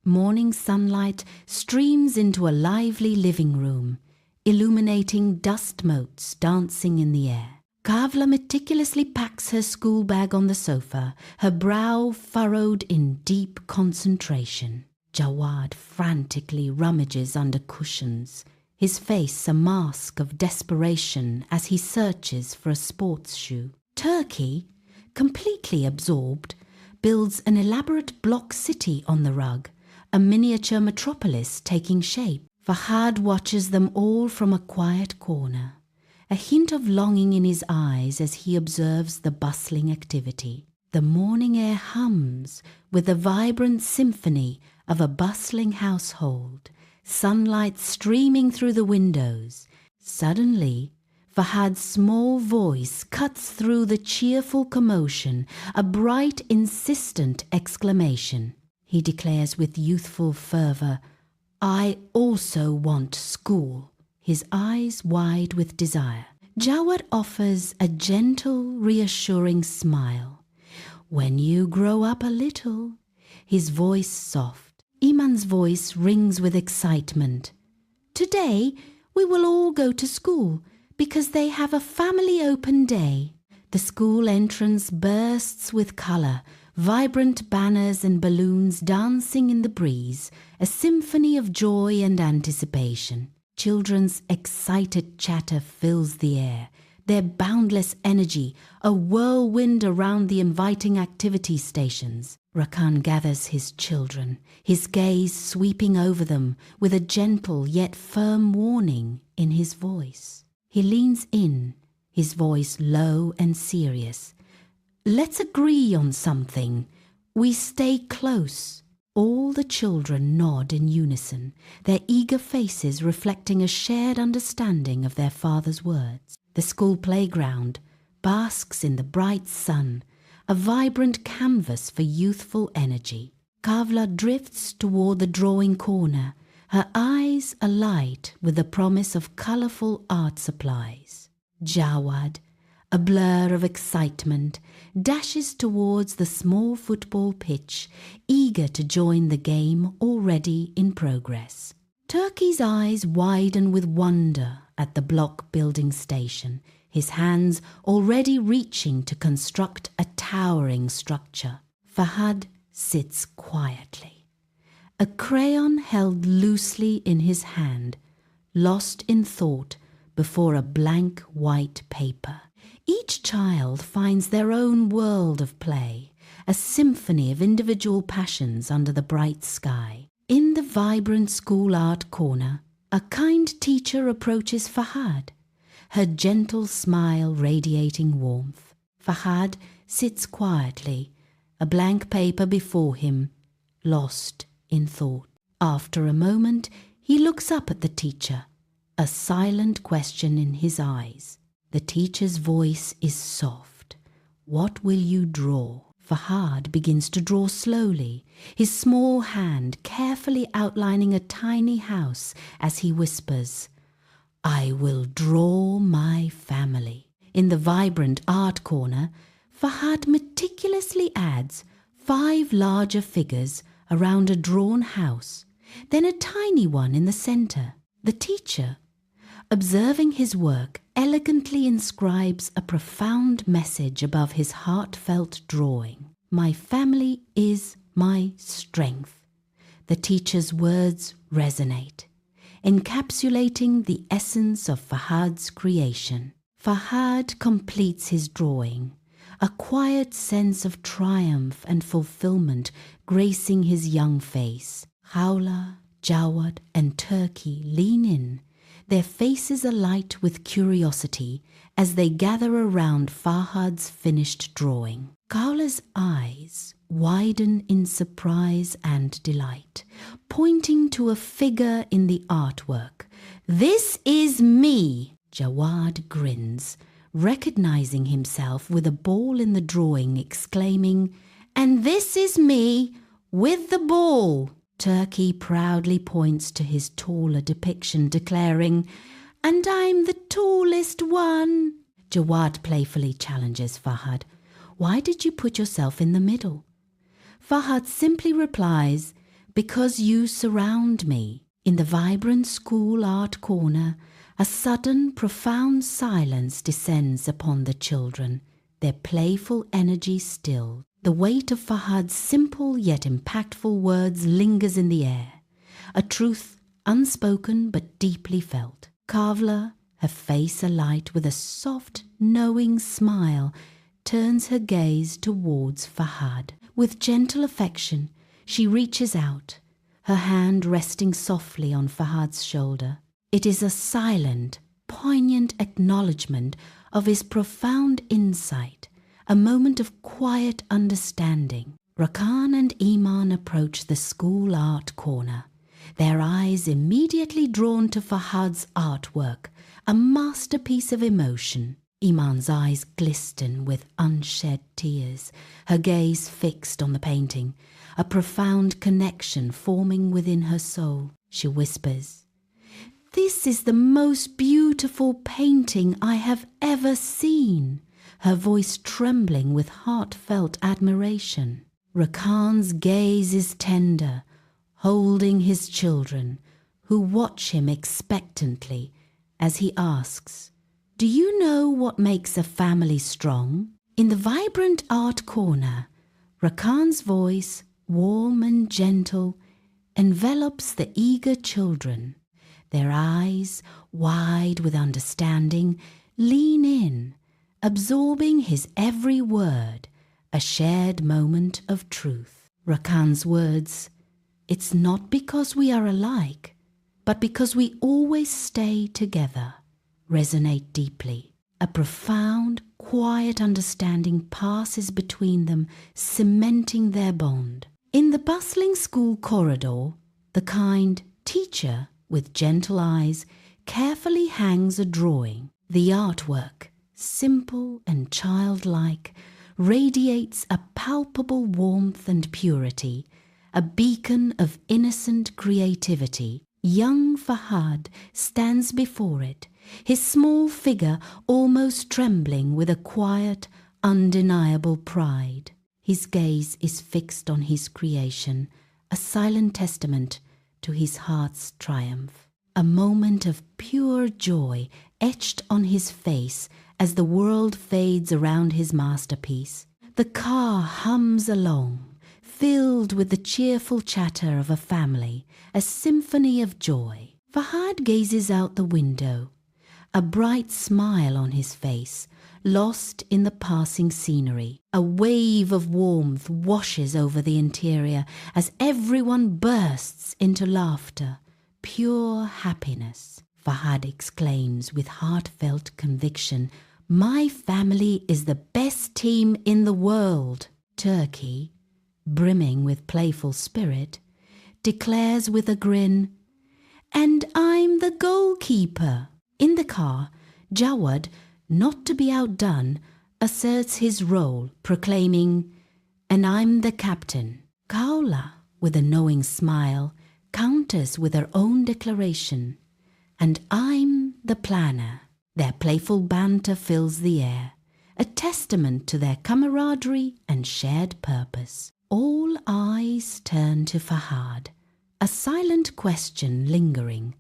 Morning sunlight streams into a lively living room, illuminating dust motes dancing in the air. Kavla meticulously packs her school bag on the sofa, her brow furrowed in deep concentration. Jawad frantically rummages under cushions, his face a mask of desperation as he searches for a sports shoe. Turkey, completely absorbed, builds an elaborate block city on the rug, a miniature metropolis taking shape. Fahad watches them all from a quiet corner, a hint of longing in his eyes as he observes the bustling activity. The morning air hums with the vibrant symphony of a bustling household, sunlight streaming through the windows. Suddenly, Fahad's small voice cuts through the cheerful commotion, a bright, insistent exclamation. He declares with youthful fervor, "I also want school," his eyes wide with desire. Jawad offers a gentle, reassuring smile. "When you grow up a little," his voice soft. Iman's voice rings with excitement. "Today, we will all go to school because they have a family open day." The school entrance bursts with color, vibrant banners and balloons dancing in the breeze, a symphony of joy and anticipation. Children's excited chatter fills the air, their boundless energy a whirlwind around the inviting activity stations. Rakan gathers his children, his gaze sweeping over them with a gentle yet firm warning in his voice. He leans in, his voice low and serious. "Let's agree on something. We stay close." All the children nod in unison, their eager faces reflecting a shared understanding of their father's words. The school playground basks in the bright sun, a vibrant canvas for youthful energy. Kavla drifts toward the drawing corner, her eyes alight with the promise of colorful art supplies. Jawad, a blur of excitement, dashes towards the small football pitch, eager to join the game already in progress. Turkey's eyes widen with wonder at the block-building station, his hands already reaching to construct a towering structure. Fahad sits quietly, a crayon held loosely in his hand, lost in thought before a blank white paper. Each child finds their own world of play, a symphony of individual passions under the bright sky. In the vibrant school art corner, a kind teacher approaches Fahad, her gentle smile radiating warmth. Fahad sits quietly, a blank paper before him, lost in thought. After a moment, he looks up at the teacher, a silent question in his eyes. The teacher's voice is soft. "What will you draw?" Fahad begins to draw slowly, his small hand carefully outlining a tiny house as he whispers, "I will draw my family." In the vibrant art corner, Fahad meticulously adds 5 larger figures around a drawn house, then a tiny one in the center. The teacher, observing his work, elegantly inscribes a profound message above his heartfelt drawing. "My family is my strength." The teacher's words resonate, encapsulating the essence of Fahad's creation. Fahad completes his drawing, a quiet sense of triumph and fulfillment gracing his young face. Hawla, Jawad, and Turkey lean in, their faces alight with curiosity as they gather around Fahad's finished drawing. Kaula's eyes widen in surprise and delight, pointing to a figure in the artwork. "This is me!" Jawad grins, recognizing himself with a ball in the drawing, exclaiming, "And this is me with the ball!" Turkey proudly points to his taller depiction, declaring, "And I'm the tallest one." Jawad playfully challenges Fahad, "Why did you put yourself in the middle?" Fahad simply replies, because you surround me. In the vibrant school art corner, a sudden, profound silence descends upon the children, their playful energy stilled. The weight of Fahad's simple yet impactful words lingers in the air, a truth unspoken but deeply felt. Kavla, her face alight with a soft, knowing smile, turns her gaze towards Fahad. With gentle affection, she reaches out, her hand resting softly on Fahad's shoulder. It is a silent, poignant acknowledgement of his profound insight, a moment of quiet understanding. Rakan and Iman approach the school art corner, their eyes immediately drawn to Fahad's artwork, a masterpiece of emotion. Iman's eyes glisten with unshed tears, her gaze fixed on the painting, a profound connection forming within her soul. She whispers, "This is the most beautiful painting I have ever seen," her voice trembling with heartfelt admiration. Rakan's gaze is tender, holding his children, who watch him expectantly as he asks, "Do you know what makes a family strong?" In the vibrant art corner, Rakan's voice, warm and gentle, envelops the eager children. Their eyes, wide with understanding, lean in, absorbing his every word, a shared moment of truth. Rakan's words, "It's not because we are alike, but because we always stay together," resonate deeply. A profound, quiet understanding passes between them, cementing their bond. In the bustling school corridor, the kind teacher with gentle eyes carefully hangs a drawing. The artwork, simple and childlike, radiates a palpable warmth and purity, a beacon of innocent creativity. Young Fahad stands before it, his small figure almost trembling with a quiet, undeniable pride. His gaze is fixed on his creation, a silent testament to his heart's triumph. A moment of pure joy etched on his face as the world fades around his masterpiece. The car hums along, filled with the cheerful chatter of a family, a symphony of joy. Fahad gazes out the window, a bright smile on his face, lost in the passing scenery. A wave of warmth washes over the interior as everyone bursts into laughter, pure happiness. Fahad exclaims with heartfelt conviction, "My family is the best team in the world." Turkey, brimming with playful spirit, declares with a grin, "And I'm the goalkeeper." In the car, Jawad, not to be outdone, asserts his role, proclaiming, "And I'm the captain." Kaula, with a knowing smile, counters with her own declaration, "And I'm the planner." Their playful banter fills the air, a testament to their camaraderie and shared purpose. All eyes turn to Fahad, a silent question lingering.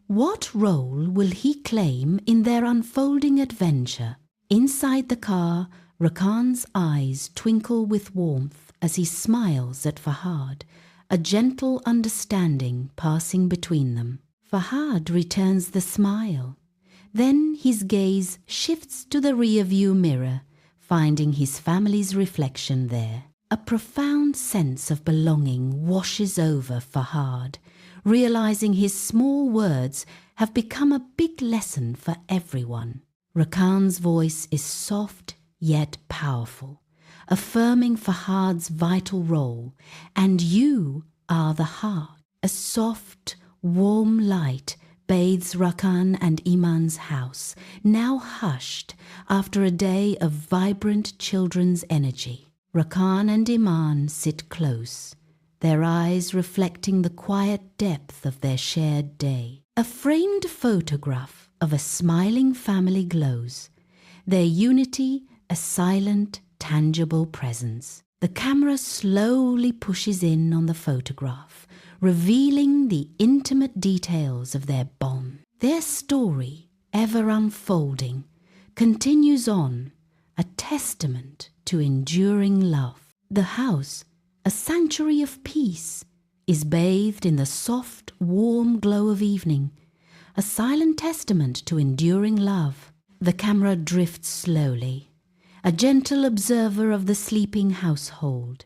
What role will he claim in their unfolding adventure? Inside the car, Rakan's eyes twinkle with warmth as he smiles at Fahad, a gentle understanding passing between them. Fahad returns the smile. Then his gaze shifts to the rearview mirror, finding his family's reflection there. A profound sense of belonging washes over Fahad, realizing his small words have become a big lesson for everyone. Rakan's voice is soft yet powerful, affirming Fahad's vital role, and you are the heart. A soft, warm light bathes Rakan and Iman's house, now hushed after a day of vibrant children's energy. Rakan and Iman sit close, their eyes reflecting the quiet depth of their shared day. A framed photograph of a smiling family glows, their unity a silent, tangible presence. The camera slowly pushes in on the photograph, revealing the intimate details of their bond. Their story, ever unfolding, continues on, a testament to enduring love. The house, a sanctuary of peace, is bathed in the soft, warm glow of evening, a silent testament to enduring love. The camera drifts slowly, a gentle observer of the sleeping household,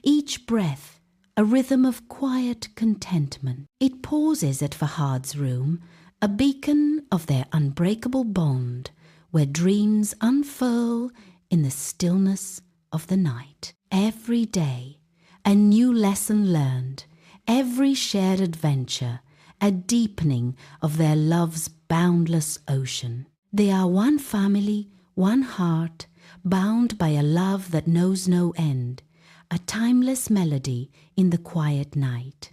each breath a rhythm of quiet contentment. It pauses at Fahad's room, a beacon of their unbreakable bond, where dreams unfurl in the stillness of the night. Every day, a new lesson learned, every shared adventure, a deepening of their love's boundless ocean. They are one family, one heart, bound by a love that knows no end, a timeless melody in the quiet night.